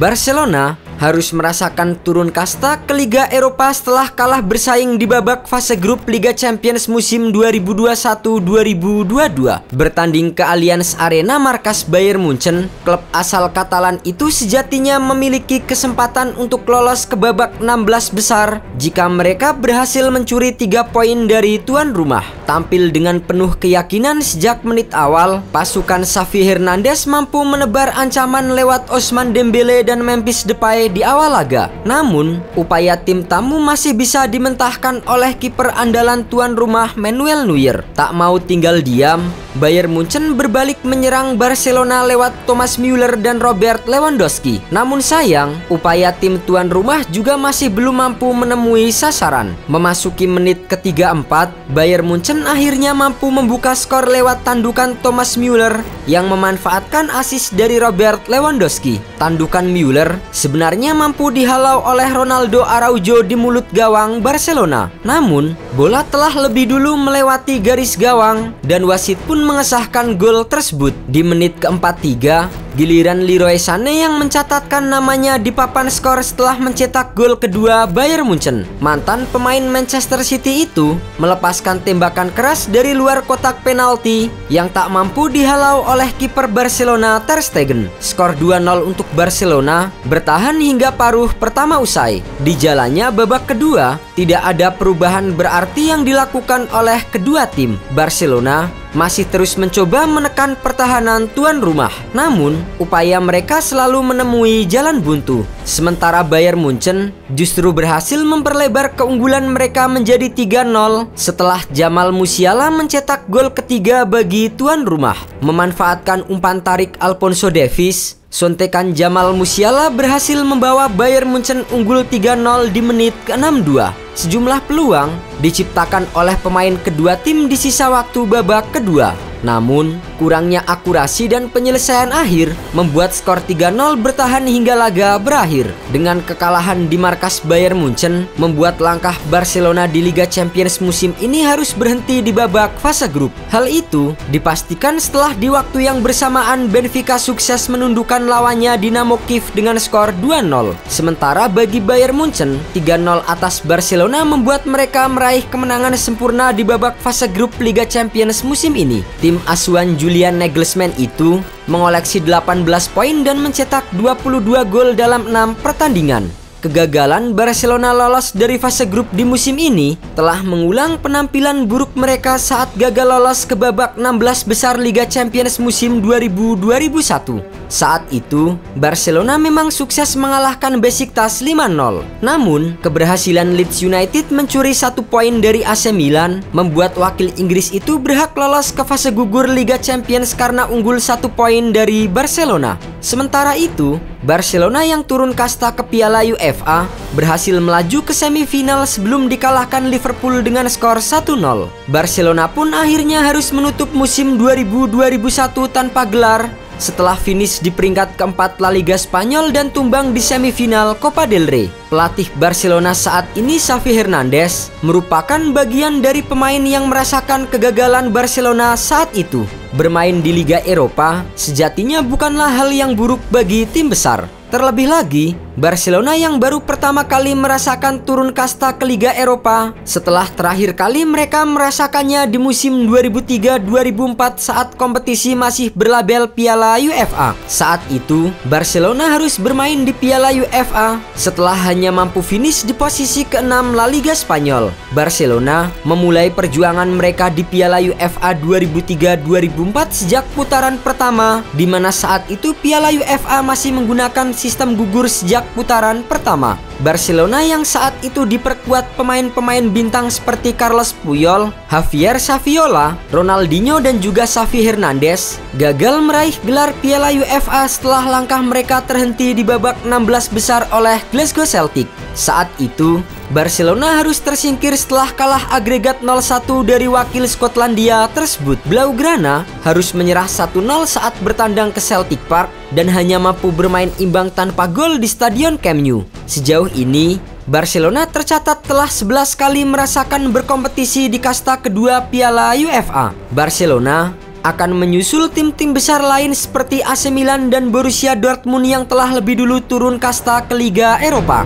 Barcelona harus merasakan turun kasta ke Liga Eropa setelah kalah bersaing di babak fase grup Liga Champions musim 2021-2022. Bertanding ke Allianz Arena markas Bayern Munchen, klub asal Katalan itu sejatinya memiliki kesempatan untuk lolos ke babak 16 besar jika mereka berhasil mencuri 3 poin dari tuan rumah. Tampil dengan penuh keyakinan sejak menit awal, pasukan Xavi Hernandez mampu menebar ancaman lewat Ousmane Dembele dan Memphis Depay di awal laga. Namun, upaya tim tamu masih bisa dimentahkan oleh kiper andalan tuan rumah Manuel Neuer. Tak mau tinggal diam, Bayern Munchen berbalik menyerang Barcelona lewat Thomas Müller dan Robert Lewandowski. Namun sayang, upaya tim tuan rumah juga masih belum mampu menemui sasaran. Memasuki menit ke-34, Bayern Munchen akhirnya mampu membuka skor lewat tandukan Thomas Müller yang memanfaatkan assist dari Robert Lewandowski. Tandukan Müller sebenarnya mampu dihalau oleh Ronaldo Araujo di mulut gawang Barcelona. Namun, bola telah lebih dulu melewati garis gawang dan wasit pun mengesahkan gol tersebut. Di menit ke-43, giliran Leroy Sané yang mencatatkan namanya di papan skor setelah mencetak gol kedua Bayern Munchen. Mantan pemain Manchester City itu melepaskan tembakan keras dari luar kotak penalti yang tak mampu dihalau oleh kiper Barcelona Ter Stegen. Skor 2-0 untuk Barcelona bertahan hingga paruh pertama usai. Di jalannya babak kedua, tidak ada perubahan berarti yang dilakukan oleh kedua tim. Barcelona masih terus mencoba menekan pertahanan tuan rumah. Namun, upaya mereka selalu menemui jalan buntu. Sementara Bayern Munchen justru berhasil memperlebar keunggulan mereka menjadi 3-0 setelah Jamal Musiala mencetak gol ketiga bagi tuan rumah. Memanfaatkan umpan tarik Alphonso Davies, sontekan Jamal Musiala berhasil membawa Bayern Munchen unggul 3-0 di menit ke-62. Sejumlah peluang diciptakan oleh pemain kedua tim di sisa waktu babak kedua. Namun, kurangnya akurasi dan penyelesaian akhir membuat skor 3-0 bertahan hingga laga berakhir. Dengan kekalahan di markas Bayern Munchen, membuat langkah Barcelona di Liga Champions musim ini harus berhenti di babak fase grup. Hal itu dipastikan setelah di waktu yang bersamaan Benfica sukses menundukkan lawannya Dinamo Kiev dengan skor 2-0. Sementara bagi Bayern Munchen, 3-0 atas Barcelona membuat mereka meraih kemenangan sempurna di babak fase grup Liga Champions musim ini. Tim asuhan Julian Nagelsmann itu mengoleksi 18 poin dan mencetak 22 gol dalam 6 pertandingan. Kegagalan Barcelona lolos dari fase grup di musim ini telah mengulang penampilan buruk mereka saat gagal lolos ke babak 16 besar Liga Champions musim 2000-2001. Saat itu, Barcelona memang sukses mengalahkan Besiktas 5-0. Namun, keberhasilan Leeds United mencuri 1 poin dari AC Milan membuat wakil Inggris itu berhak lolos ke fase gugur Liga Champions karena unggul 1 poin dari Barcelona. Sementara itu, Barcelona yang turun kasta ke Piala UEFA berhasil melaju ke semifinal sebelum dikalahkan Liverpool dengan skor 1-0. Barcelona pun akhirnya harus menutup musim 2000-2001 tanpa gelar setelah finish di peringkat keempat La Liga Spanyol dan tumbang di semifinal Copa del Rey. Pelatih Barcelona saat ini, Xavi Hernandez, merupakan bagian dari pemain yang merasakan kegagalan Barcelona saat itu. Bermain di Liga Eropa sejatinya bukanlah hal yang buruk bagi tim besar. Terlebih lagi, Barcelona yang baru pertama kali merasakan turun kasta ke Liga Eropa setelah terakhir kali mereka merasakannya di musim 2003-2004 saat kompetisi masih berlabel Piala UEFA. Saat itu, Barcelona harus bermain di Piala UEFA setelah hanya mampu finish di posisi ke-6 La Liga Spanyol. Barcelona memulai perjuangan mereka di Piala UEFA 2003-2004 sejak putaran pertama, di mana saat itu Piala UEFA masih menggunakan sistem gugur sejak putaran pertama. Barcelona yang saat itu diperkuat pemain-pemain bintang seperti Carlos Puyol, Javier Saviola, Ronaldinho dan juga Xavi Hernandez gagal meraih gelar Piala UEFA setelah langkah mereka terhenti di babak 16 besar oleh Glasgow Celtic. Saat itu, Barcelona harus tersingkir setelah kalah agregat 0-1 dari wakil Skotlandia tersebut. Blaugrana harus menyerah 1-0 saat bertandang ke Celtic Park dan hanya mampu bermain imbang tanpa gol di Stadion Camp Nou. Sejauh ini, Barcelona tercatat telah 11 kali merasakan berkompetisi di kasta kedua Piala UEFA. Barcelona akan menyusul tim-tim besar lain seperti AC Milan dan Borussia Dortmund yang telah lebih dulu turun kasta ke Liga Eropa.